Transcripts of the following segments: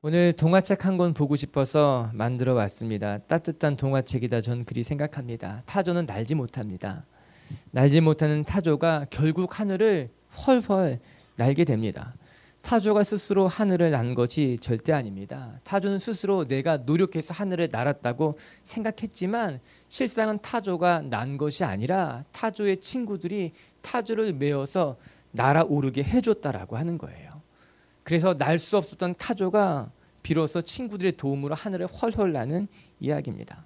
오늘 동화책 한 권 보고 싶어서 만들어 왔습니다. 따뜻한 동화책이다 전 그리 생각합니다. 타조는 날지 못합니다. 날지 못하는 타조가 결국 하늘을 헐헐 날게 됩니다. 타조가 스스로 하늘을 난 것이 절대 아닙니다. 타조는 스스로 내가 노력해서 하늘을 날았다고 생각했지만 실상은 타조가 난 것이 아니라 타조의 친구들이 타조를 메어서 날아오르게 해줬다라고 하는 거예요. 그래서 날 수 없었던 타조가 비로소 친구들의 도움으로 하늘을 헐헐 나는 이야기입니다.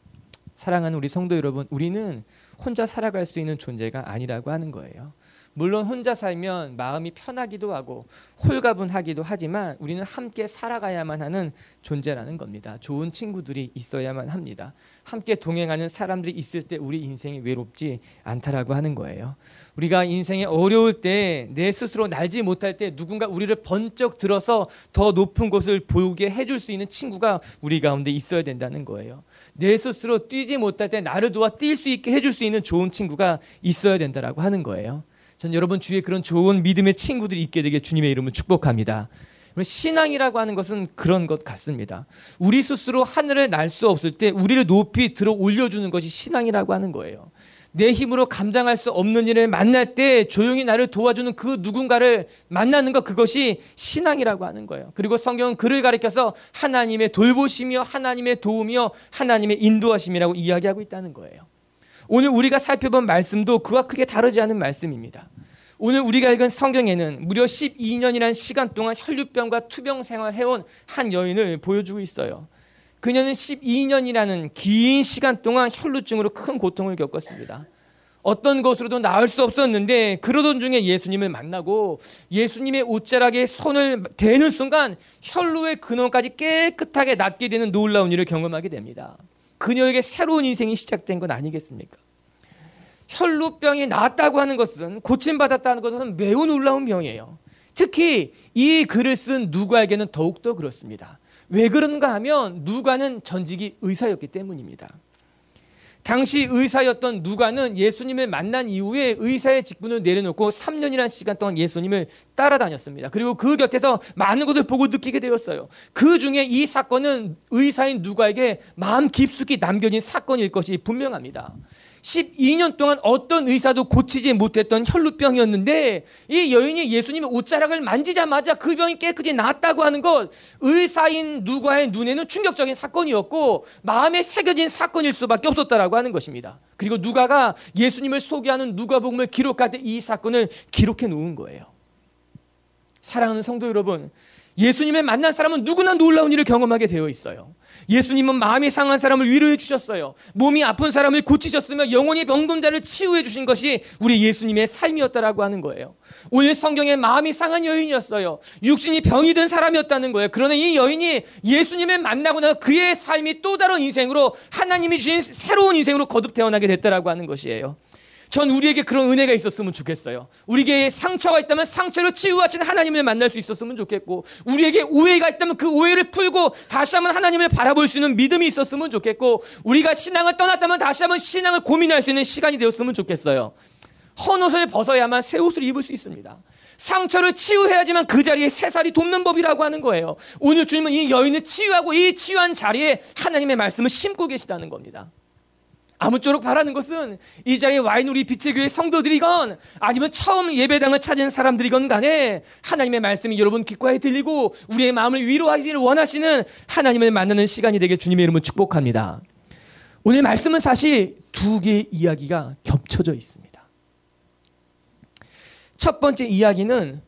사랑하는 우리 성도 여러분, 우리는 혼자 살아갈 수 있는 존재가 아니라고 하는 거예요. 물론 혼자 살면 마음이 편하기도 하고 홀가분하기도 하지만 우리는 함께 살아가야만 하는 존재라는 겁니다. 좋은 친구들이 있어야만 합니다. 함께 동행하는 사람들이 있을 때 우리 인생이 외롭지 않다라고 하는 거예요. 우리가 인생에 어려울 때 내 스스로 날지 못할 때 누군가 우리를 번쩍 들어서 더 높은 곳을 보게 해줄 수 있는 친구가 우리 가운데 있어야 된다는 거예요. 내 스스로 뛰지 못할 때 나를 도와 뛸 수 있게 해줄 수 있는 좋은 친구가 있어야 된다라고 하는 거예요. 전 여러분 주위에 그런 좋은 믿음의 친구들이 있게 되게 주님의 이름으로 축복합니다. 신앙이라고 하는 것은 그런 것 같습니다. 우리 스스로 하늘을 날 수 없을 때 우리를 높이 들어 올려주는 것이 신앙이라고 하는 거예요. 내 힘으로 감당할 수 없는 일을 만날 때 조용히 나를 도와주는 그 누군가를 만나는 것, 그것이 신앙이라고 하는 거예요. 그리고 성경은 그를 가리켜서 하나님의 돌보심이요 하나님의 도움이요 하나님의 인도하심이라고 이야기하고 있다는 거예요. 오늘 우리가 살펴본 말씀도 그와 크게 다르지 않은 말씀입니다. 오늘 우리가 읽은 성경에는 무려 12년이라는 시간 동안 혈루병과 투병 생활해온 한 여인을 보여주고 있어요. 그녀는 12년이라는 긴 시간 동안 혈루증으로 큰 고통을 겪었습니다. 어떤 것으로도 나을 수 없었는데 그러던 중에 예수님을 만나고 예수님의 옷자락에 손을 대는 순간 혈루의 근원까지 깨끗하게 낫게 되는 놀라운 일을 경험하게 됩니다. 그녀에게 새로운 인생이 시작된 건 아니겠습니까? 혈루병이 나았다고 하는 것은, 고침받았다는 것은 매우 놀라운 병이에요. 특히 이 글을 쓴 누가에게는 더욱더 그렇습니다. 왜 그런가 하면 누가는 전직이 의사였기 때문입니다. 당시 의사였던 누가는 예수님을 만난 이후에 의사의 직분을 내려놓고 3년이라는 시간 동안 예수님을 따라다녔습니다. 그리고 그 곁에서 많은 것을 보고 느끼게 되었어요. 그 중에 이 사건은 의사인 누가에게 마음 깊숙이 남겨진 사건일 것이 분명합니다. 12년 동안 어떤 의사도 고치지 못했던 혈루병이었는데 이 여인이 예수님의 옷자락을 만지자마자 그 병이 깨끗이 나았다고 하는 것, 의사인 누가의 눈에는 충격적인 사건이었고 마음에 새겨진 사건일 수밖에 없었다라고 하는 것입니다. 그리고 누가가 예수님을 소개하는 누가복음을 기록할 때 이 사건을 기록해 놓은 거예요. 사랑하는 성도 여러분, 예수님을 만난 사람은 누구나 놀라운 일을 경험하게 되어 있어요. 예수님은 마음이 상한 사람을 위로해 주셨어요. 몸이 아픈 사람을 고치셨으며 영혼이 병든 자를 치유해 주신 것이 우리 예수님의 삶이었다라고 하는 거예요. 오늘 성경에 마음이 상한 여인이었어요. 육신이 병이 든 사람이었다는 거예요. 그러나 이 여인이 예수님을 만나고 나서 그의 삶이 또 다른 인생으로, 하나님이 주신 새로운 인생으로 거듭 태어나게 됐다라고 하는 것이에요. 전 우리에게 그런 은혜가 있었으면 좋겠어요. 우리에게 상처가 있다면 상처를 치유하시는 하나님을 만날 수 있었으면 좋겠고, 우리에게 오해가 있다면 그 오해를 풀고 다시 한번 하나님을 바라볼 수 있는 믿음이 있었으면 좋겠고, 우리가 신앙을 떠났다면 다시 한번 신앙을 고민할 수 있는 시간이 되었으면 좋겠어요. 헌옷을 벗어야만 새 옷을 입을 수 있습니다. 상처를 치유해야지만 그 자리에 새살이 돋는 법이라고 하는 거예요. 오늘 주님은 이 여인을 치유하고 이 치유한 자리에 하나님의 말씀을 심고 계시다는 겁니다. 아무쪼록 바라는 것은 이 자리에 와 있는 우리 빛의 교회 성도들이건 아니면 처음 예배당을 찾은 사람들이건 간에 하나님의 말씀이 여러분 귓가에 들리고 우리의 마음을 위로하기를 원하시는 하나님을 만나는 시간이 되게 주님의 이름으로 축복합니다. 오늘 말씀은 사실 두 개의 이야기가 겹쳐져 있습니다. 첫 번째 이야기는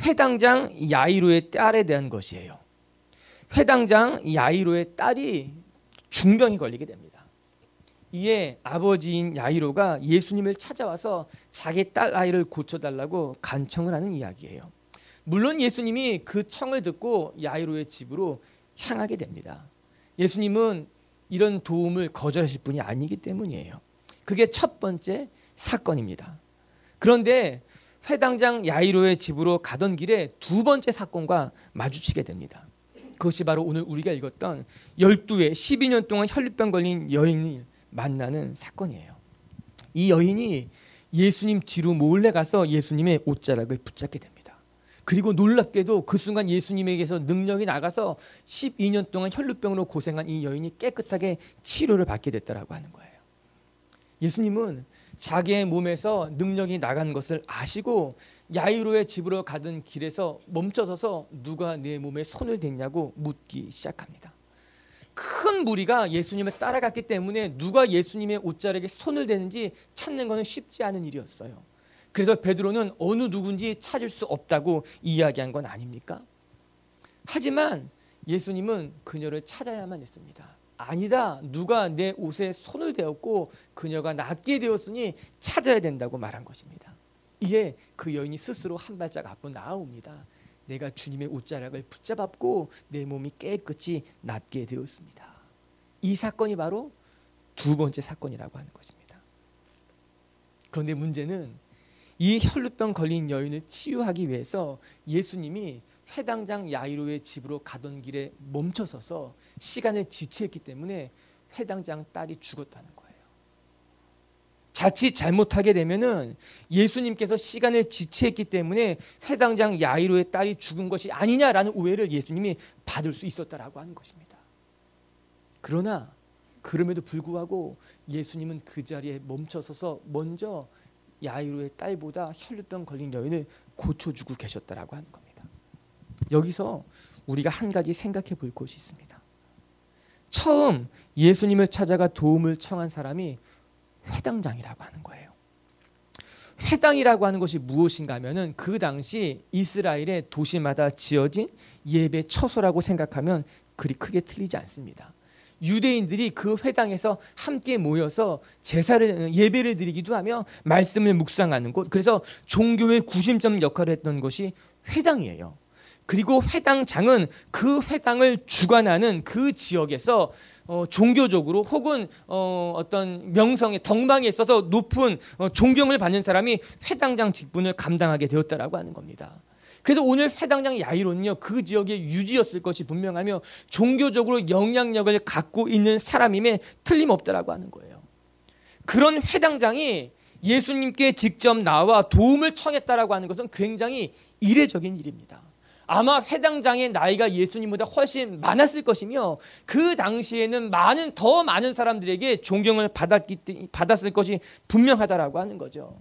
회당장 야이로의 딸에 대한 것이에요. 회당장 야이로의 딸이 중병이 걸리게 됩니다. 이에 아버지인 야이로가 예수님을 찾아와서 자기 딸 아이를 고쳐달라고 간청을 하는 이야기예요. 물론 예수님이 그 청을 듣고 야이로의 집으로 향하게 됩니다. 예수님은 이런 도움을 거절하실 분이 아니기 때문이에요. 그게 첫 번째 사건입니다. 그런데 회당장 야이로의 집으로 가던 길에 두 번째 사건과 마주치게 됩니다. 그것이 바로 오늘 우리가 읽었던 12회 12년 동안 혈루병 걸린 여인이 만나는 사건이에요. 이 여인이 예수님 뒤로 몰래 가서 예수님의 옷자락을 붙잡게 됩니다. 그리고 놀랍게도 그 순간 예수님에게서 능력이 나가서 12년 동안 혈루병으로 고생한 이 여인이 깨끗하게 치료를 받게 됐다라고 하는 거예요. 예수님은 자기의 몸에서 능력이 나간 것을 아시고 야이로의 집으로 가던 길에서 멈춰서서 누가 내 몸에 손을 댔냐고 묻기 시작합니다. 큰 무리가 예수님을 따라갔기 때문에 누가 예수님의 옷자락에 손을 대는지 찾는 것은 쉽지 않은 일이었어요. 그래서 베드로는 어느 누군지 찾을 수 없다고 이야기한 건 아닙니까? 하지만 예수님은 그녀를 찾아야만 했습니다. 아니다, 누가 내 옷에 손을 대었고 그녀가 낫게 되었으니 찾아야 된다고 말한 것입니다. 이에 그 여인이 스스로 한 발짝 앞으로 나아옵니다. 내가 주님의 옷자락을 붙잡았고 내 몸이 깨끗이 낫게 되었습니다. 이 사건이 바로 두 번째 사건이라고 하는 것입니다. 그런데 문제는 이 혈루병 걸린 여인을 치유하기 위해서 예수님이 회당장 야이로의 집으로 가던 길에 멈춰서서 시간을 지체했기 때문에 회당장 딸이 죽었다는 거예요. 자칫 잘못하게 되면은 예수님께서 시간을 지체했기 때문에 회당장 야이로의 딸이 죽은 것이 아니냐라는 오해를 예수님이 받을 수 있었다라고 하는 것입니다. 그러나 그럼에도 불구하고 예수님은 그 자리에 멈춰서서 먼저 야이로의 딸보다 혈루병 걸린 여인을 고쳐주고 계셨다라고 하는 겁니다. 여기서 우리가 한 가지 생각해 볼 것이 있습니다. 처음 예수님을 찾아가 도움을 청한 사람이 회당장이라고 하는 거예요. 회당이라고 하는 것이 무엇인가 하면은 그 당시 이스라엘의 도시마다 지어진 예배 처소라고 생각하면 그리 크게 틀리지 않습니다. 유대인들이 그 회당에서 함께 모여서 예배를 드리기도 하며 말씀을 묵상하는 곳, 그래서 종교의 구심점 역할을 했던 것이 회당이에요. 그리고 회당장은 그 회당을 주관하는 그 지역에서 종교적으로 혹은 어떤 명성의 덕망에 있어서 높은 존경을 받는 사람이 회당장 직분을 감당하게 되었다라고 하는 겁니다. 그래서 오늘 회당장 야이로는요, 그 지역의 유지였을 것이 분명하며 종교적으로 영향력을 갖고 있는 사람임에 틀림없다라고 하는 거예요. 그런 회당장이 예수님께 직접 나와 도움을 청했다라고 하는 것은 굉장히 이례적인 일입니다. 아마 회당장의 나이가 예수님보다 훨씬 많았을 것이며 그 당시에는 더 많은 사람들에게 존경을 받았을 것이 분명하다라고 하는 거죠.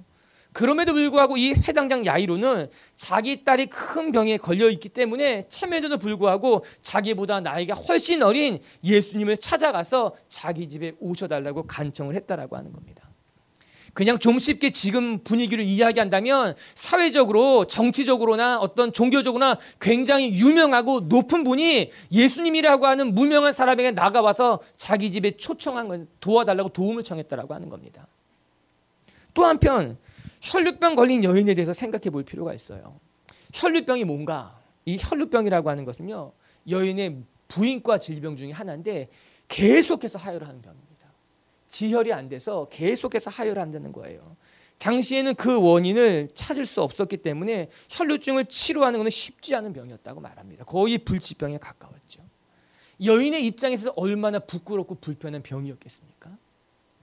그럼에도 불구하고 이 회당장 야이로는 자기 딸이 큰 병에 걸려 있기 때문에 참에도 불구하고 자기보다 나이가 훨씬 어린 예수님을 찾아가서 자기 집에 오셔달라고 간청을 했다라고 하는 겁니다. 그냥 좀 쉽게 지금 분위기를 이야기한다면 사회적으로 정치적으로나 어떤 종교적으로나 굉장히 유명하고 높은 분이 예수님이라고 하는 무명한 사람에게 나가와서 자기 집에 초청한 건 도와달라고 도움을 청했다라고 하는 겁니다. 또 한편 혈루병 걸린 여인에 대해서 생각해 볼 필요가 있어요. 혈루병이 뭔가? 이 혈루병이라고 하는 것은요, 여인의 부인과 질병 중에 하나인데 계속해서 하혈을 하는 병입니다. 지혈이 안 돼서 계속해서 하혈을 한다는 거예요. 당시에는 그 원인을 찾을 수 없었기 때문에 혈루증을 치료하는 것은 쉽지 않은 병이었다고 말합니다. 거의 불치병에 가까웠죠. 여인의 입장에서 얼마나 부끄럽고 불편한 병이었겠습니까?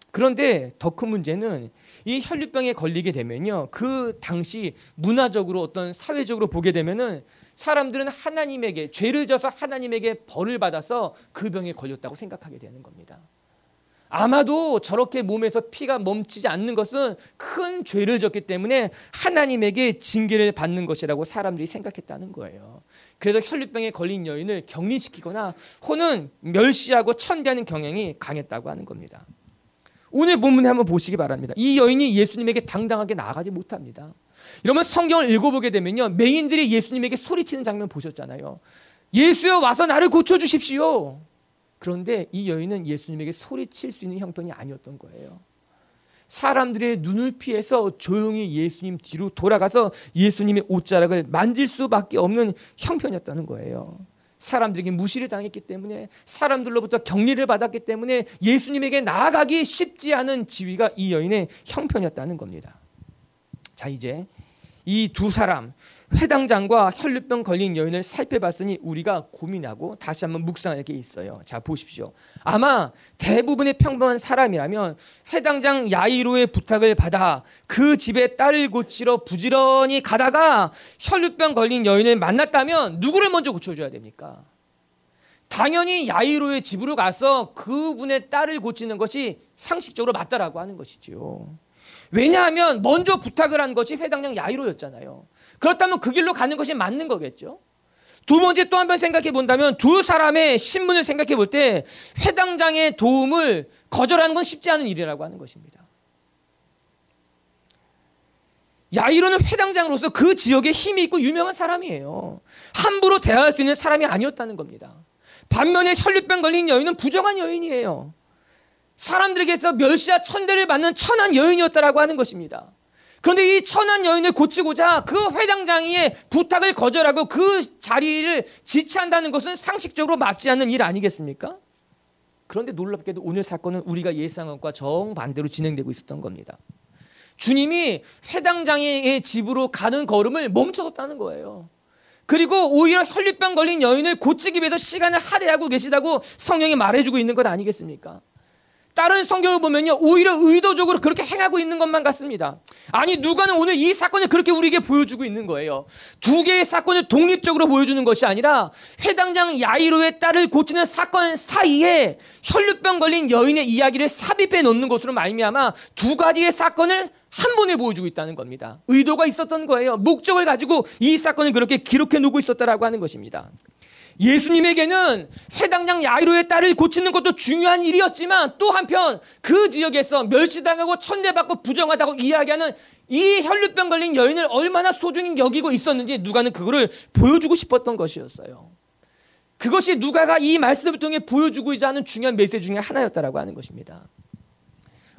그런데 더 큰 문제는 이 혈루병에 걸리게 되면요, 그 당시 문화적으로 어떤 사회적으로 보게 되면은 사람들은 하나님에게 죄를 져서 하나님에게 벌을 받아서 그 병에 걸렸다고 생각하게 되는 겁니다. 아마도 저렇게 몸에서 피가 멈추지 않는 것은 큰 죄를 졌기 때문에 하나님에게 징계를 받는 것이라고 사람들이 생각했다는 거예요. 그래서 혈루병에 걸린 여인을 격리시키거나 혹은 멸시하고 천대하는 경향이 강했다고 하는 겁니다. 오늘 본문에 한번 보시기 바랍니다. 이 여인이 예수님에게 당당하게 나아가지 못합니다. 여러분 성경을 읽어보게 되면요, 맹인들이 예수님에게 소리치는 장면 보셨잖아요. 예수여 와서 나를 고쳐주십시오. 그런데 이 여인은 예수님에게 소리칠 수 있는 형편이 아니었던 거예요. 사람들의 눈을 피해서 조용히 예수님 뒤로 돌아가서 예수님의 옷자락을 만질 수밖에 없는 형편이었다는 거예요. 사람들에게 무시를 당했기 때문에, 사람들로부터 격리를 받았기 때문에 예수님에게 나아가기 쉽지 않은 지위가 이 여인의 형편이었다는 겁니다. 자, 이제 이 두 사람, 회당장과 혈루병 걸린 여인을 살펴봤으니 우리가 고민하고 다시 한번 묵상할 게 있어요. 자, 보십시오. 아마 대부분의 평범한 사람이라면 회당장 야이로의 부탁을 받아 그 집에 딸을 고치러 부지런히 가다가 혈루병 걸린 여인을 만났다면 누구를 먼저 고쳐줘야 됩니까? 당연히 야이로의 집으로 가서 그분의 딸을 고치는 것이 상식적으로 맞다라고 하는 것이지요. 왜냐하면 먼저 부탁을 한 것이 회당장 야이로였잖아요. 그렇다면 그 길로 가는 것이 맞는 거겠죠. 두 번째 또 한 번 생각해 본다면 두 사람의 신분을 생각해 볼 때 회당장의 도움을 거절하는 건 쉽지 않은 일이라고 하는 것입니다. 야이로는 회당장으로서 그 지역에 힘이 있고 유명한 사람이에요. 함부로 대화할 수 있는 사람이 아니었다는 겁니다. 반면에 혈루병 걸린 여인은 부정한 여인이에요. 사람들에게서 멸시와 천대를 받는 천한 여인이었다라고 하는 것입니다. 그런데 이 천한 여인을 고치고자 그 회당장의 부탁을 거절하고 그 자리를 지체한다는 것은 상식적으로 맞지 않는 일 아니겠습니까? 그런데 놀랍게도 오늘 사건은 우리가 예상한 것과 정반대로 진행되고 있었던 겁니다. 주님이 회당장의 집으로 가는 걸음을 멈춰섰다는 거예요. 그리고 오히려 혈루병 걸린 여인을 고치기 위해서 시간을 할애하고 계시다고 성경이 말해주고 있는 것 아니겠습니까? 다른 성경을 보면요, 오히려 의도적으로 그렇게 행하고 있는 것만 같습니다. 아니, 누가는 오늘 이 사건을 그렇게 우리에게 보여주고 있는 거예요. 두 개의 사건을 독립적으로 보여주는 것이 아니라 회당장 야이로의 딸을 고치는 사건 사이에 혈루병 걸린 여인의 이야기를 삽입해 놓는 것으로 말미암아 두 가지의 사건을 한 번에 보여주고 있다는 겁니다. 의도가 있었던 거예요. 목적을 가지고 이 사건을 그렇게 기록해 놓고 있었다라고 하는 것입니다. 예수님에게는 회당장 야이로의 딸을 고치는 것도 중요한 일이었지만 또 한편 그 지역에서 멸시당하고 천대받고 부정하다고 이야기하는 이 혈루병 걸린 여인을 얼마나 소중히 여기고 있었는지 누가는 그거를 보여주고 싶었던 것이었어요. 그것이 누가가 이 말씀을 통해 보여주고자 하는 중요한 메시지 중에 하나였다라고 하는 것입니다.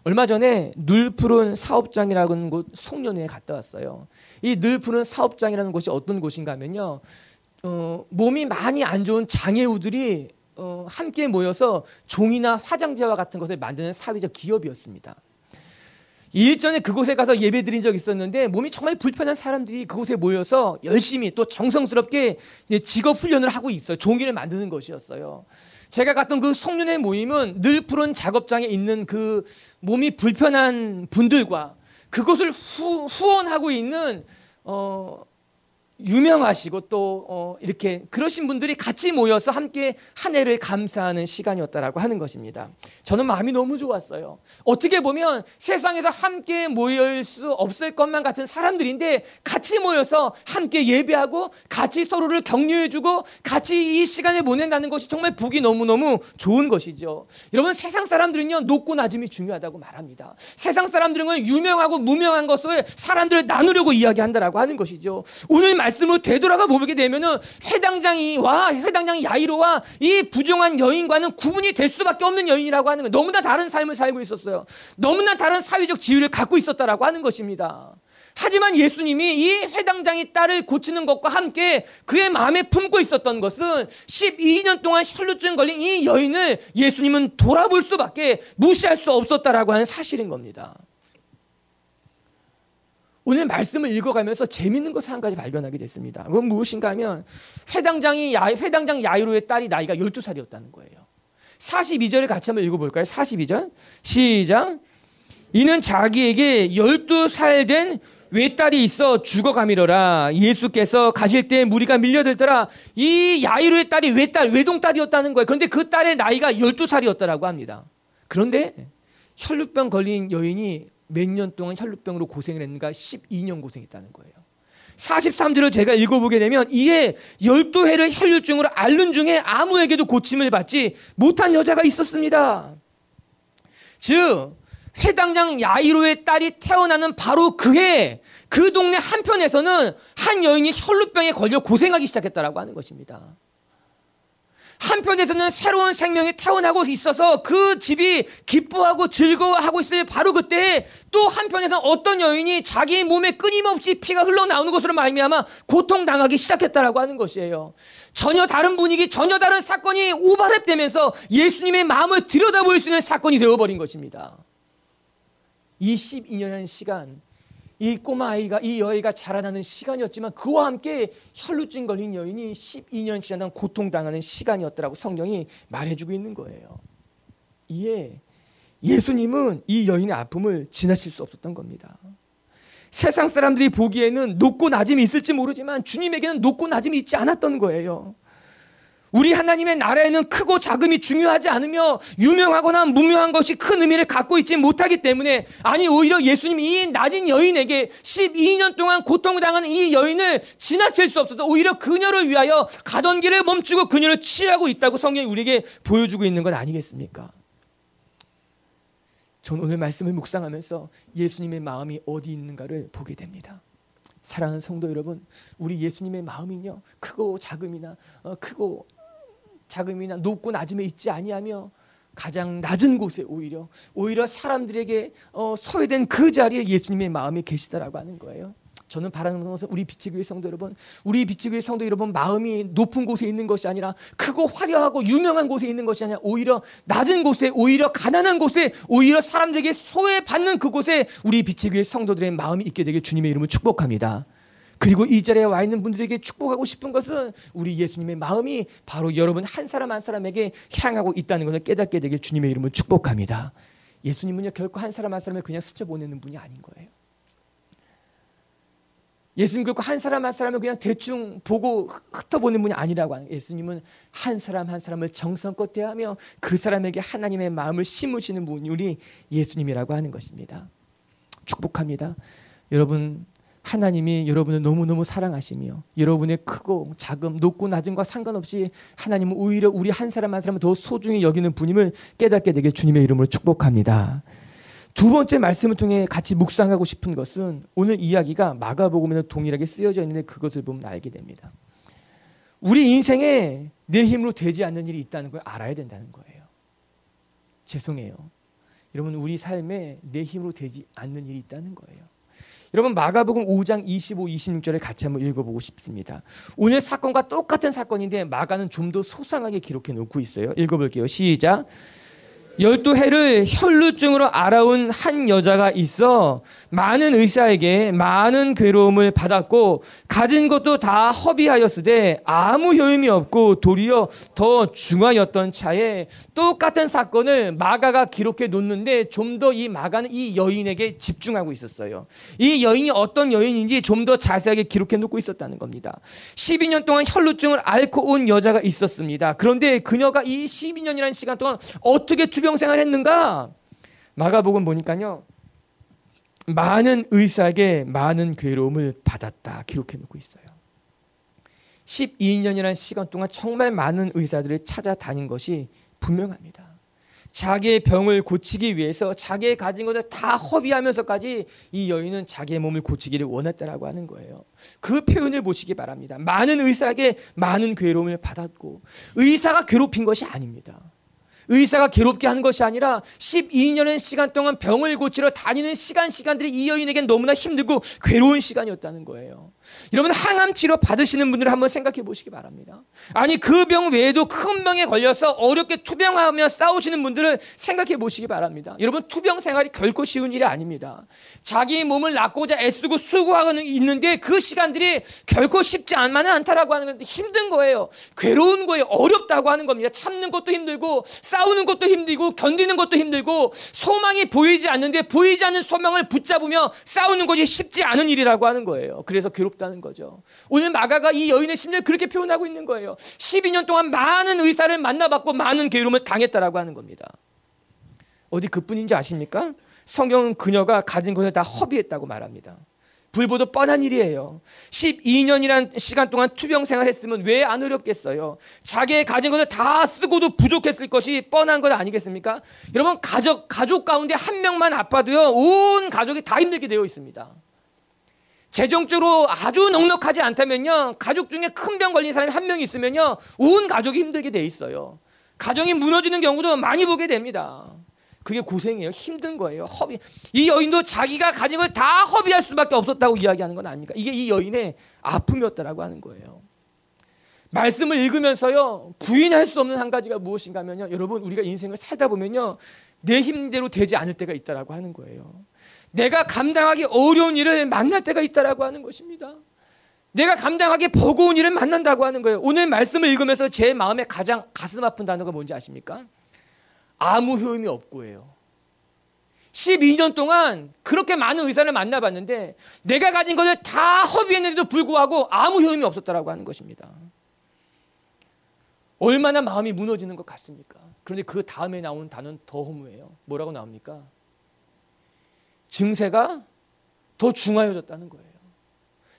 얼마 전에 늘 푸른 사업장이라는 곳 송년회에 갔다 왔어요. 이 늘 푸른 사업장이라는 곳이 어떤 곳인가 하면요, 몸이 많이 안 좋은 장애우들이 함께 모여서 종이나 화장지와 같은 것을 만드는 사회적 기업이었습니다. 일전에 그곳에 가서 예배 드린 적이 있었는데 몸이 정말 불편한 사람들이 그곳에 모여서 열심히 또 정성스럽게 직업 훈련을 하고 있어요. 종이를 만드는 것이었어요. 제가 갔던 그 송년회 모임은 늘 푸른 작업장에 있는 그 몸이 불편한 분들과 그것을 후원하고 있는 유명하시고 또 이렇게 그러신 분들이 같이 모여서 함께 한 해를 감사하는 시간이었다라고 하는 것입니다. 저는 마음이 너무 좋았어요. 어떻게 보면 세상에서 함께 모일 수 없을 것만 같은 사람들인데 같이 모여서 함께 예배하고 같이 서로를 격려해주고 같이 이 시간을 보낸다는 것이 정말 보기 너무너무 좋은 것이죠. 여러분, 세상 사람들은요, 높고 낮음이 중요하다고 말합니다. 세상 사람들은 유명하고 무명한 것을 사람들을 나누려고 이야기한다라고 하는 것이죠. 오늘 말씀을 되돌아가 보게 되면은 회당장 야이로와 이 부정한 여인과는 구분이 될 수밖에 없는 여인이라고 하는 거예요. 너무나 다른 삶을 살고 있었어요. 너무나 다른 사회적 지위를 갖고 있었다라고 하는 것입니다. 하지만 예수님이 이 회당장이 딸을 고치는 것과 함께 그의 마음에 품고 있었던 것은 12년 동안 혈루증 걸린 이 여인을 예수님은 돌아볼 수밖에 무시할 수 없었다라고 하는 사실인 겁니다. 오늘 말씀을 읽어가면서 재밌는 것을 한 가지 발견하게 됐습니다. 그건 무엇인가 하면 회당장 야이로의 딸이 나이가 12살이었다는 거예요. 42절을 같이 한번 읽어볼까요? 42절 시작. 이는 자기에게 12살 된 외딸이 있어 죽어가미러라. 예수께서 가실 때 무리가 밀려들더라. 이 야이로의 딸이 외동딸이었다는 거예요. 그런데 그 딸의 나이가 12살이었다라고 합니다. 그런데 혈루병 걸린 여인이 몇 년 동안 혈루병으로 고생을 했는가? 12년 고생했다는 거예요. 43절을 제가 읽어보게 되면 이에 12회를 혈루증으로 앓는 중에 아무에게도 고침을 받지 못한 여자가 있었습니다. 즉 회당장 야이로의 딸이 태어나는 바로 그해 그 동네 한편에서는 한 여인이 혈루병에 걸려 고생하기 시작했다라고 하는 것입니다. 한편에서는 새로운 생명이 태어나고 있어서 그 집이 기뻐하고 즐거워하고 있어요. 바로 그때 또 한편에서는 어떤 여인이 자기 몸에 끊임없이 피가 흘러나오는 것으로 말미암아 고통당하기 시작했다라고 하는 것이에요. 전혀 다른 분위기, 전혀 다른 사건이 오버랩되면서 예수님의 마음을 들여다볼 수 있는 사건이 되어버린 것입니다. 이 12년이라는 시간, 이 꼬마 아이가, 이 여아이가 자라나는 시간이었지만 그와 함께 혈루증 걸린 여인이 12년 지난 고통당하는 시간이었다라고 성경이 말해주고 있는 거예요. 이에 예수님은 이 여인의 아픔을 지나칠 수 없었던 겁니다. 세상 사람들이 보기에는 높고 낮음이 있을지 모르지만 주님에게는 높고 낮음이 있지 않았던 거예요. 우리 하나님의 나라에는 크고 작음이 중요하지 않으며 유명하거나 무명한 것이 큰 의미를 갖고 있지 못하기 때문에, 아니 오히려 예수님이 이 낮은 여인에게 12년 동안 고통을 당하는 이 여인을 지나칠 수 없어서 오히려 그녀를 위하여 가던 길을 멈추고 그녀를 치유하고 있다고 성경이 우리에게 보여주고 있는 것 아니겠습니까? 전 오늘 말씀을 묵상하면서 예수님의 마음이 어디 있는가를 보게 됩니다. 사랑하는 성도 여러분, 우리 예수님의 마음은요, 크고 작음이나 높고 낮음에 있지 아니하며 가장 낮은 곳에 오히려 사람들에게 소외된 그 자리에 예수님의 마음이 계시다라고 하는 거예요. 저는 바라는 것은 우리 빛의 성도 여러분 마음이 높은 곳에 있는 것이 아니라 크고 화려하고 유명한 곳에 있는 것이 아니라 오히려 낮은 곳에, 오히려 가난한 곳에, 오히려 사람들에게 소외받는 그곳에 우리 빛의 교회 성도들의 마음이 있게 되길 주님의 이름으로 축복합니다. 그리고 이 자리에 와 있는 분들에게 축복하고 싶은 것은 우리 예수님의 마음이 바로 여러분 한 사람 한 사람에게 향하고 있다는 것을 깨닫게 되길 주님의 이름으로 축복합니다. 예수님은요, 결코 한 사람 한 사람을 그냥 스쳐보내는 분이 아닌 거예요. 예수님 결코 한 사람 한 사람을 그냥 대충 보고 흩어보는 분이 아니라고 하는 거예요. 예수님은 한 사람 한 사람을 정성껏 대하며 그 사람에게 하나님의 마음을 심으시는 분이 우리 예수님이라고 하는 것입니다. 축복합니다. 여러분, 하나님이 여러분을 너무너무 사랑하시며 여러분의 크고 작음, 높고 낮음과 상관없이 하나님은 오히려 우리 한 사람 한 사람을 더 소중히 여기는 분임을 깨닫게 되게 주님의 이름으로 축복합니다. 두 번째 말씀을 통해 같이 묵상하고 싶은 것은 오늘 이야기가 마가복음에는 동일하게 쓰여져 있는데 그것을 보면 알게 됩니다. 우리 인생에 내 힘으로 되지 않는 일이 있다는 걸 알아야 된다는 거예요. 죄송해요. 여러분, 우리 삶에 내 힘으로 되지 않는 일이 있다는 거예요. 여러분, 마가복음 5장 25, 26절을 같이 한번 읽어보고 싶습니다. 오늘 사건과 똑같은 사건인데 마가는 좀 더 소상하게 기록해 놓고 있어요. 읽어볼게요. 시작. 12해를 혈루증으로 앓아온 한 여자가 있어 많은 의사에게 많은 괴로움을 받았고 가진 것도 다 허비하였으되 아무 효임이 없고 도리어 더 중하였던 차에 똑같은 사건을 마가가 기록해 놓는데 좀 더 이 마가는 이 여인에게 집중하고 있었어요. 이 여인이 어떤 여인인지 좀 더 자세하게 기록해 놓고 있었다는 겁니다. 12년 동안 혈루증을 앓고 온 여자가 있었습니다. 그런데 그녀가 이 12년이라는 시간 동안 어떻게 투병생활을 했는가? 마가복음 보니까요, 많은 의사에게 많은 괴로움을 받았다 기록해 놓고 있어요. 12년이라는 시간 동안 정말 많은 의사들을 찾아다닌 것이 분명합니다. 자기의 병을 고치기 위해서 자기의 가진 것을 다 허비하면서까지 이 여인은 자기의 몸을 고치기를 원했다라고 하는 거예요. 그 표현을 보시기 바랍니다. 많은 의사에게 많은 괴로움을 받았고, 의사가 괴롭힌 것이 아닙니다. 의사가 괴롭게 하는 것이 아니라 12년의 시간 동안 병을 고치러 다니는 시간들이 이 여인에겐 너무나 힘들고 괴로운 시간이었다는 거예요. 여러분, 항암 치료 받으시는 분들 한번 생각해 보시기 바랍니다. 아니, 그 병 외에도 큰 병에 걸려서 어렵게 투병하며 싸우시는 분들을 생각해 보시기 바랍니다. 여러분, 투병 생활이 결코 쉬운 일이 아닙니다. 자기 몸을 낫고자 애쓰고 수고하고 있는데 그 시간들이 결코 쉽지 않다라고 하는 건데 힘든 거예요. 괴로운 거예요. 어렵다고 하는 겁니다. 참는 것도 힘들고 싸우는 것도 힘들고 견디는 것도 힘들고 소망이 보이지 않는데 보이지 않는 소망을 붙잡으며 싸우는 것이 쉽지 않은 일이라고 하는 거예요. 그래서 괴롭다는 거죠. 오늘 마가가 이 여인의 심리를 그렇게 표현하고 있는 거예요. 12년 동안 많은 의사를 만나봤고 많은 괴로움을 당했다라고 하는 겁니다. 어디 그뿐인지 아십니까? 성경은 그녀가 가진 것을 다 허비했다고 말합니다. 불보듯 뻔한 일이에요. 12년이란 시간 동안 투병 생활했으면 왜 안 어렵겠어요? 자기의 가진 것을 다 쓰고도 부족했을 것이 뻔한 것 아니겠습니까? 여러분, 가족 가운데 한 명만 아파도요, 온 가족이 다 힘들게 되어 있습니다. 재정적으로 아주 넉넉하지 않다면요, 가족 중에 큰 병 걸린 사람이 한 명 있으면요, 온 가족이 힘들게 돼 있어요. 가정이 무너지는 경우도 많이 보게 됩니다. 그게 고생이에요. 힘든 거예요. 허비. 이 여인도 자기가 가진 걸 다 허비할 수밖에 없었다고 이야기하는 건 아닙니까? 이게 이 여인의 아픔이었다라고 하는 거예요. 말씀을 읽으면서요, 부인할 수 없는 한 가지가 무엇인가 하면요, 여러분, 우리가 인생을 살다 보면요, 내 힘대로 되지 않을 때가 있다라고 하는 거예요. 내가 감당하기 어려운 일을 만날 때가 있다라고 하는 것입니다. 내가 감당하기 버거운 일을 만난다고 하는 거예요. 오늘 말씀을 읽으면서 제 마음에 가장 가슴 아픈 단어가 뭔지 아십니까? 아무 효임이 없고예요. 12년 동안 그렇게 많은 의사를 만나봤는데 내가 가진 것을 다 허비했는데도 불구하고 아무 효임이 없었다라고 하는 것입니다. 얼마나 마음이 무너지는 것 같습니까? 그런데 그 다음에 나오는 단어는 더 허무해요. 뭐라고 나옵니까? 증세가 더 중하여졌다는 거예요.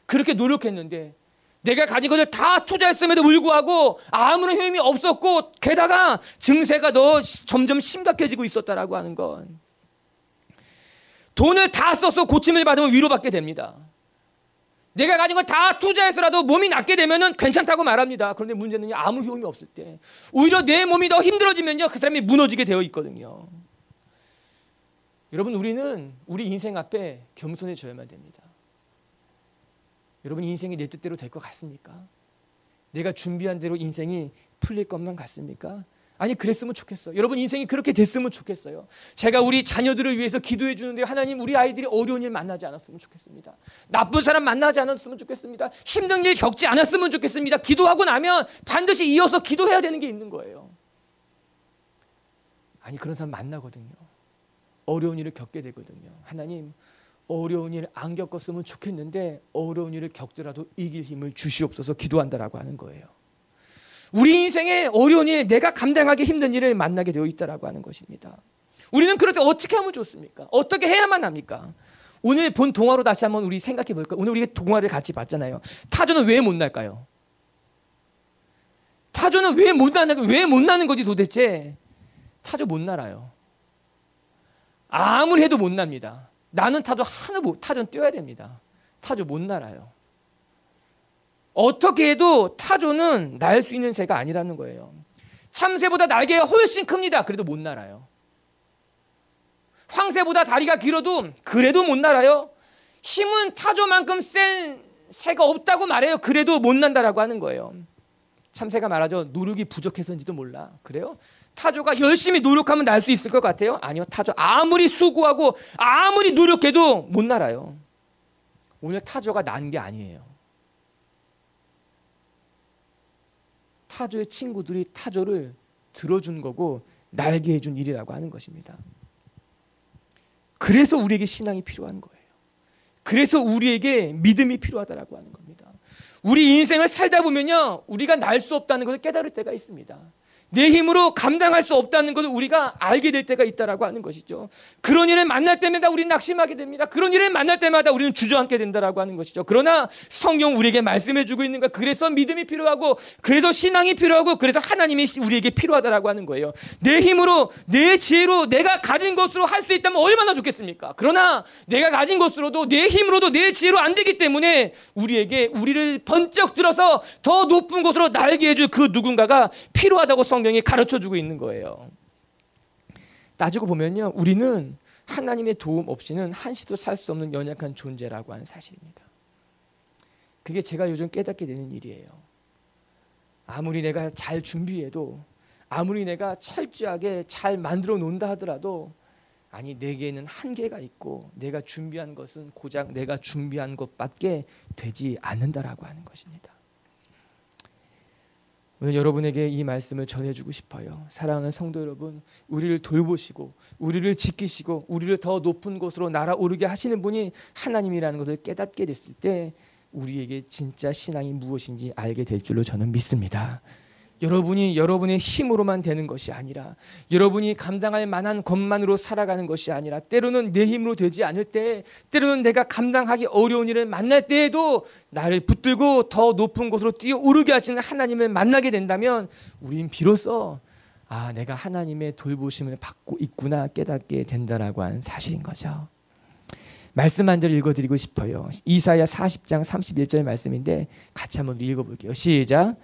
그렇게 노력했는데 내가 가진 것을 다 투자했음에도 불구하고 아무런 효임이 없었고 게다가 증세가 더 점점 심각해지고 있었다라고 하는 건, 돈을 다 써서 고침을 받으면 위로받게 됩니다. 내가 가진 걸 다 투자해서라도 몸이 낫게 되면 괜찮다고 말합니다. 그런데 문제는 아무 효임이 없을 때 오히려 내 몸이 더 힘들어지면요, 그 사람이 무너지게 되어 있거든요. 여러분, 우리는 우리 인생 앞에 겸손해져야만 됩니다. 여러분, 인생이 내 뜻대로 될 것 같습니까? 내가 준비한 대로 인생이 풀릴 것만 같습니까? 아니, 그랬으면 좋겠어요. 여러분, 인생이 그렇게 됐으면 좋겠어요. 제가 우리 자녀들을 위해서 기도해 주는데, 하나님, 우리 아이들이 어려운 일 만나지 않았으면 좋겠습니다. 나쁜 사람 만나지 않았으면 좋겠습니다. 힘든 일 겪지 않았으면 좋겠습니다. 기도하고 나면 반드시 이어서 기도해야 되는 게 있는 거예요. 아니, 그런 사람 만나거든요. 어려운 일을 겪게 되거든요. 하나님, 어려운 일 안 겪었으면 좋겠는데 어려운 일을 겪더라도 이길 힘을 주시옵소서 기도한다라고 하는 거예요. 우리 인생에 어려운 일, 내가 감당하기 힘든 일을 만나게 되어 있다라고 하는 것입니다. 우리는 그럴 때 어떻게 하면 좋습니까? 어떻게 해야만 합니까? 오늘 본 동화로 다시 한번 우리 생각해 볼까요? 오늘 우리가 동화를 같이 봤잖아요. 타조는 왜 못 날까요? 타조는 왜 못 나는 거지 도대체? 타조 못 날아요. 아무리 해도 못 납니다. 나는 타조 타조는 뛰어야 됩니다. 타조 못 날아요. 어떻게 해도 타조는 날 수 있는 새가 아니라는 거예요. 참새보다 날개가 훨씬 큽니다. 그래도 못 날아요. 황새보다 다리가 길어도 그래도 못 날아요. 힘은 타조만큼 센 새가 없다고 말해요. 그래도 못 난다라고 하는 거예요. 참새가 말하죠. 노력이 부족해서인지도 몰라. 그래요? 타조가 열심히 노력하면 날 수 있을 것 같아요? 아니요. 타조 아무리 수고하고 아무리 노력해도 못 날아요. 오늘 타조가 난 게 아니에요. 타조의 친구들이 타조를 들어준 거고 날게 해준 일이라고 하는 것입니다. 그래서 우리에게 신앙이 필요한 거예요. 그래서 우리에게 믿음이 필요하다라고 하는 겁니다. 우리 인생을 살다 보면요, 우리가 날 수 없다는 것을 깨달을 때가 있습니다. 내 힘으로 감당할 수 없다는 것을 우리가 알게 될 때가 있다라고 하는 것이죠. 그런 일을 만날 때마다 우리는 낙심하게 됩니다. 그런 일을 만날 때마다 우리는 주저앉게 된다라고 하는 것이죠. 그러나 성경 우리에게 말씀해 주고 있는 것, 그래서 믿음이 필요하고 그래서 신앙이 필요하고 그래서 하나님이 우리에게 필요하다라고 하는 거예요. 내 힘으로 내 지혜로 내가 가진 것으로 할 수 있다면 얼마나 좋겠습니까? 그러나 내가 가진 것으로도 내 힘으로도 내 지혜로 안 되기 때문에 우리를 번쩍 들어서 더 높은 곳으로 날게 해줄 그 누군가가 필요하다고 성경이 가르쳐주고 있는 거예요. 따지고 보면요, 우리는 하나님의 도움 없이는 한시도 살 수 없는 연약한 존재라고 하는 사실입니다. 그게 제가 요즘 깨닫게 되는 일이에요. 아무리 내가 잘 준비해도, 아무리 내가 철저하게 잘 만들어 놓는다 하더라도, 아니, 내게는 한계가 있고 내가 준비한 것은 고작 내가 준비한 것밖에 되지 않는다라고 하는 것입니다. 오늘 여러분에게 이 말씀을 전해주고 싶어요. 사랑하는 성도 여러분, 우리를 돌보시고 우리를 지키시고 우리를 더 높은 곳으로 날아오르게 하시는 분이 하나님이라는 것을 깨닫게 됐을 때 우리에게 진짜 신앙이 무엇인지 알게 될 줄로 저는 믿습니다. 여러분이 여러분의 힘으로만 되는 것이 아니라, 여러분이 감당할 만한 것만으로 살아가는 것이 아니라, 때로는 내 힘으로 되지 않을 때, 때로는 내가 감당하기 어려운 일을 만날 때에도 나를 붙들고 더 높은 곳으로 뛰어오르게 하시는 하나님을 만나게 된다면 우린 비로소 내가 하나님의 돌보심을 받고 있구나 깨닫게 된다라고 하는 사실인 거죠. 말씀 한 절 읽어드리고 싶어요. 이사야 40장 31절 말씀인데 같이 한번 읽어볼게요. 시작.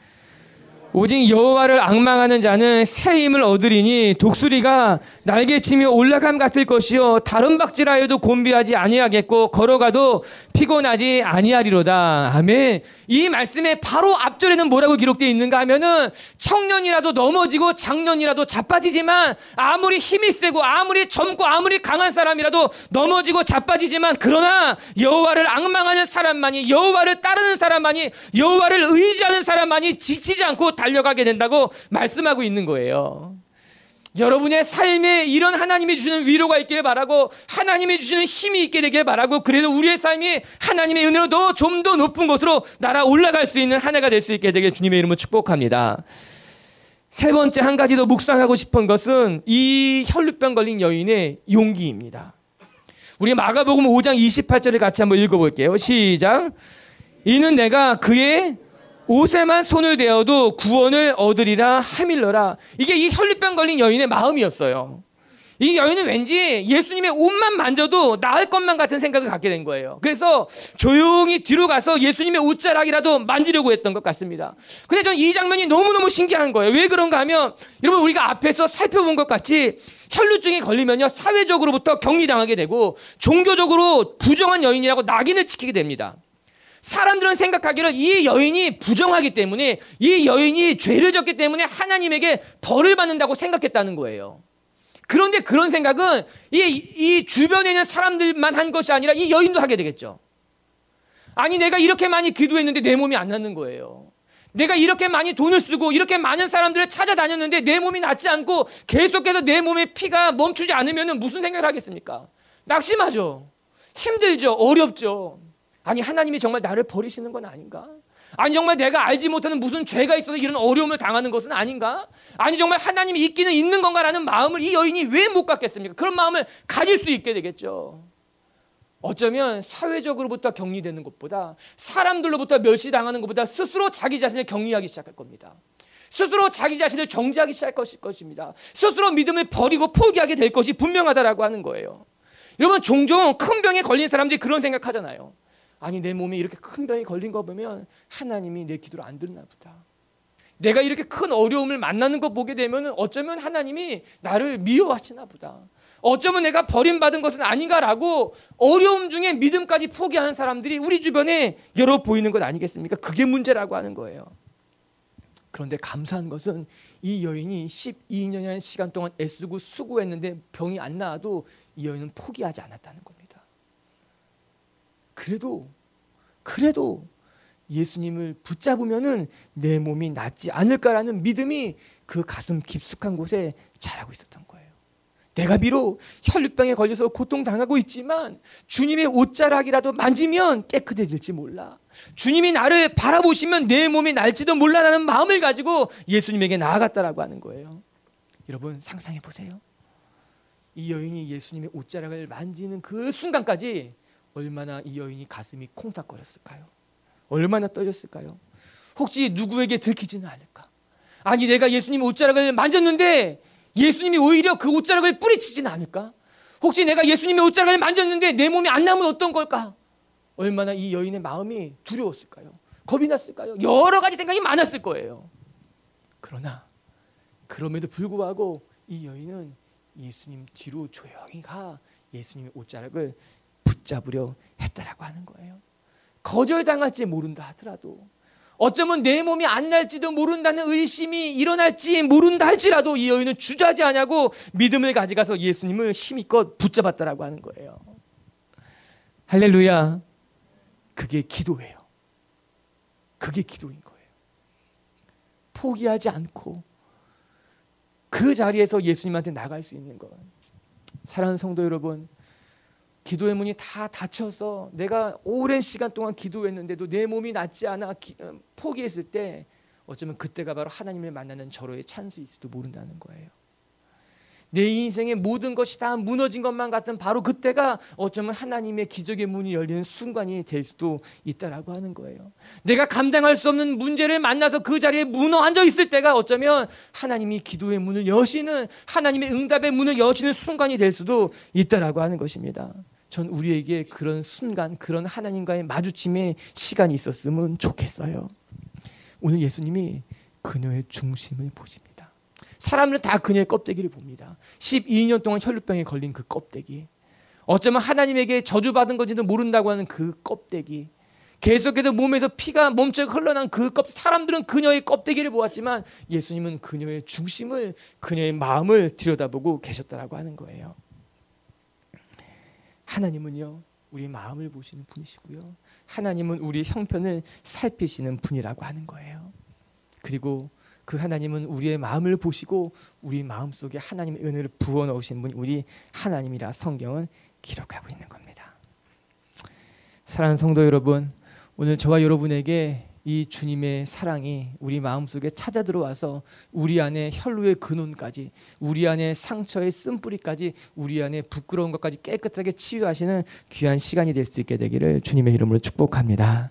오직 여호와를 앙망하는 자는 새 힘을 얻으리니 독수리가 날개치며 올라감 같을 것이요 다른 박질하여도 곤비하지 아니하겠고 걸어가도 피곤하지 아니하리로다. 아멘. 이 말씀에 바로 앞절에는 뭐라고 기록되어 있는가 하면은 청년이라도 넘어지고 장년이라도 자빠지지만 아무리 힘이 세고 아무리 젊고 아무리 강한 사람이라도 넘어지고 자빠지지만 그러나 여호와를 앙망하는 사람만이, 여호와를 따르는 사람만이, 여호와를 의지하는 사람만이 지치지 않고 달려가게 된다고 말씀하고 있는 거예요. 여러분의 삶에 이런 하나님이 주시는 위로가 있기를 바라고 하나님이 주시는 힘이 있게 되길 바라고 그래도 우리의 삶이 하나님의 은혜로 좀 더 높은 곳으로 날아 올라갈 수 있는 한 해가 될 수 있게 되길 주님의 이름으로 축복합니다. 세 번째 한 가지 더 묵상하고 싶은 것은 이 혈루병 걸린 여인의 용기입니다. 우리 마가복음 5장 28절을 같이 한번 읽어볼게요. 시작. 이는 내가 그의 옷에만 손을 대어도 구원을 얻으리라 하밀러라. 이게 이 혈루병 걸린 여인의 마음이었어요. 이 여인은 왠지 예수님의 옷만 만져도 나을 것만 같은 생각을 갖게 된 거예요. 그래서 조용히 뒤로 가서 예수님의 옷자락이라도 만지려고 했던 것 같습니다. 근데 전 이 장면이 너무너무 신기한 거예요. 왜 그런가 하면 여러분 우리가 앞에서 살펴본 것 같이 혈루증이 걸리면요 사회적으로부터 격리당하게 되고 종교적으로 부정한 여인이라고 낙인을 찍히게 됩니다. 사람들은 생각하기를 이 여인이 부정하기 때문에 이 여인이 죄를 졌기 때문에 하나님에게 벌을 받는다고 생각했다는 거예요. 그런데 그런 생각은 이 주변에 있는 사람들만 한 것이 아니라 이 여인도 하게 되겠죠. 아니 내가 이렇게 많이 기도했는데 내 몸이 안 낫는 거예요. 내가 이렇게 많이 돈을 쓰고 이렇게 많은 사람들을 찾아다녔는데 내 몸이 낫지 않고 계속해서 내 몸의 피가 멈추지 않으면 무슨 생각을 하겠습니까? 낙심하죠. 힘들죠. 어렵죠. 아니 하나님이 정말 나를 버리시는 건 아닌가? 아니 정말 내가 알지 못하는 무슨 죄가 있어서 이런 어려움을 당하는 것은 아닌가? 아니 정말 하나님이 있기는 있는 건가라는 마음을 이 여인이 왜 못 갖겠습니까? 그런 마음을 가질 수 있게 되겠죠. 어쩌면 사회적으로부터 격리되는 것보다 사람들로부터 멸시당하는 것보다 스스로 자기 자신을 격리하기 시작할 겁니다. 스스로 자기 자신을 정죄하기 시작할 것입니다. 스스로 믿음을 버리고 포기하게 될 것이 분명하다라고 하는 거예요. 여러분 종종 큰 병에 걸린 사람들이 그런 생각하잖아요. 아니 내 몸에 이렇게 큰 병이 걸린 거 보면 하나님이 내 기도를 안 듣나 보다. 내가 이렇게 큰 어려움을 만나는 거 보게 되면 어쩌면 하나님이 나를 미워하시나 보다. 어쩌면 내가 버림받은 것은 아닌가라고 어려움 중에 믿음까지 포기하는 사람들이 우리 주변에 여러 보이는 것 아니겠습니까? 그게 문제라고 하는 거예요. 그런데 감사한 것은 이 여인이 12년이라는 시간 동안 애쓰고 수고했는데 병이 안 나아도 이 여인은 포기하지 않았다는 겁니다. 그래도 예수님을 붙잡으면은 내 몸이 낫지 않을까라는 믿음이 그 가슴 깊숙한 곳에 자라고 있었던 거예요. 내가 비록 혈루병에 걸려서 고통당하고 있지만 주님의 옷자락이라도 만지면 깨끗해질지 몰라. 주님이 나를 바라보시면 내 몸이 날지도 몰라라는 마음을 가지고 예수님에게 나아갔다라고 하는 거예요. 여러분 상상해 보세요. 이 여인이 예수님의 옷자락을 만지는 그 순간까지 얼마나 이 여인이 가슴이 콩닥거렸을까요? 얼마나 떨렸을까요? 혹시 누구에게 들키지는 않을까? 아니 내가 예수님의 옷자락을 만졌는데 예수님이 오히려 그 옷자락을 뿌리치지는 않을까? 혹시 내가 예수님의 옷자락을 만졌는데 내 몸이 안 나면 어떤 걸까? 얼마나 이 여인의 마음이 두려웠을까요? 겁이 났을까요? 여러 가지 생각이 많았을 거예요. 그러나 그럼에도 불구하고 이 여인은 예수님 뒤로 조용히 가 예수님의 옷자락을 붙잡으려 했다라고 하는 거예요. 거절당할지 모른다 하더라도 어쩌면 내 몸이 안 날지도 모른다는 의심이 일어날지 모른다 할지라도 이 여인은 주저하지 않냐고 믿음을 가져가서 예수님을 힘껏 붙잡았다라고 하는 거예요. 할렐루야. 그게 기도예요. 그게 기도인 거예요. 포기하지 않고 그 자리에서 예수님한테 나갈 수 있는 것. 사랑하는 성도 여러분, 기도의 문이 다 닫혀서 내가 오랜 시간 동안 기도했는데도 내 몸이 낫지 않아 포기했을 때 어쩌면 그때가 바로 하나님을 만나는 절호의 찬스일지도 모른다는 거예요. 내 인생의 모든 것이 다 무너진 것만 같은 바로 그때가 어쩌면 하나님의 기적의 문이 열리는 순간이 될 수도 있다라고 하는 거예요. 내가 감당할 수 없는 문제를 만나서 그 자리에 무너 앉아 있을 때가 어쩌면 하나님이 기도의 문을 여시는 하나님의 응답의 문을 여시는 순간이 될 수도 있다라고 하는 것입니다. 전 우리에게 그런 순간, 그런 하나님과의 마주침의 시간이 있었으면 좋겠어요. 오늘 예수님이 그녀의 중심을 보십니다. 사람들은 다 그녀의 껍데기를 봅니다. 12년 동안 혈루병에 걸린 그 껍데기. 어쩌면 하나님에게 저주받은 건지도 모른다고 하는 그 껍데기, 계속해서 몸에서 피가 몸째 흘러난 그 껍데기, 사람들은 그녀의 껍데기를 보았지만 예수님은 그녀의 중심을, 그녀의 마음을 들여다보고 계셨다라고 하는 거예요. 하나님은요, 우리 마음을 보시는 분이시고요, 하나님은 우리 형편을 살피시는 분이라고 하는 거예요. 그리고 그 하나님은 우리의 마음을 보시고 우리 마음속에 하나님의 은혜를 부어넣으신 분이 우리 하나님이라 성경은 기록하고 있는 겁니다. 사랑하는 성도 여러분, 오늘 저와 여러분에게 이 주님의 사랑이 우리 마음속에 찾아 들어와서 우리 안에 혈루의 근원까지, 우리 안에 상처의 쓴뿌리까지, 우리 안에 부끄러운 것까지 깨끗하게 치유하시는 귀한 시간이 될 수 있게 되기를 주님의 이름으로 축복합니다.